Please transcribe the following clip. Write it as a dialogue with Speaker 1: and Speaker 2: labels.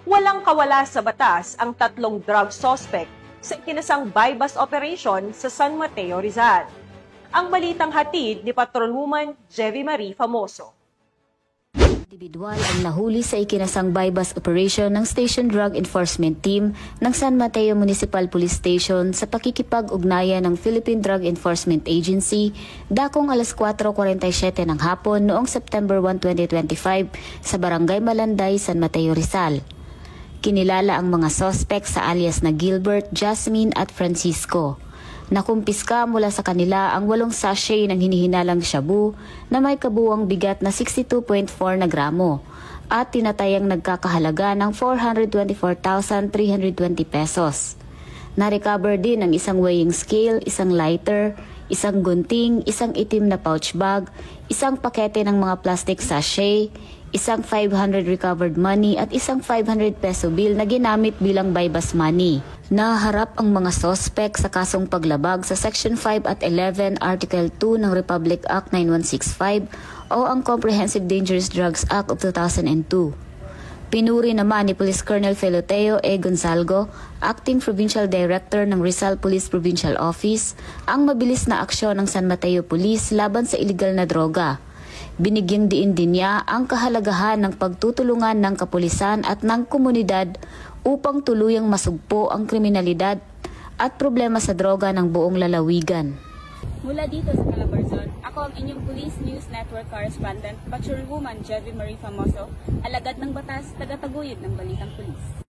Speaker 1: Walang kawala sa batas ang tatlong drug suspect sa ikinasang bypass operation sa San Mateo, Rizal. Ang balitang hatid ni Patrolwoman Jevy Marie Famoso.
Speaker 2: Individual ang nahuli sa ikinasang bypass operation ng Station Drug Enforcement Team ng San Mateo Municipal Police Station sa pakikipag-ugnayan ng Philippine Drug Enforcement Agency dakong alas 4:47 ng hapon noong September 1, 2025 sa Barangay Malanday, San Mateo, Rizal. Kinilala ang mga suspect sa alias na Gilbert, Jasmine at Francisco. Nakumpiska mula sa kanila ang 8 sachet ng hinihinalang shabu na may kabuuang bigat na 62.4 na gramo at tinatayang nagkakahalaga ng 424,320 pesos. Na-recover din ang isang weighing scale, isang lighter, isang gunting, isang itim na pouch bag, isang pakete ng mga plastic sachet, isang 500 recovered money at isang 500 peso bill na ginamit bilang bypass money. Naharap ang mga suspect sa kasong paglabag sa Section 5 at 11 Article 2 ng Republic Act 9165 o ang Comprehensive Dangerous Drugs Act of 2002. Pinuri naman ni Police Colonel Feloteo E. Gonzalgo, Acting Provincial Director ng Rizal Police Provincial Office, ang mabilis na aksyon ng San Mateo Police laban sa iligal na droga. Binigyang diin din niya ang kahalagahan ng pagtutulungan ng kapulisan at ng komunidad upang tuluyang masugpo ang kriminalidad at problema sa droga ng buong lalawigan.
Speaker 3: Mula dito sa Calabarzon, ako ang inyong Police News Network Correspondent, Patrolwoman Jevy Marie Famoso, alagad ng batas, tagataguyod ng Balitang Pulis.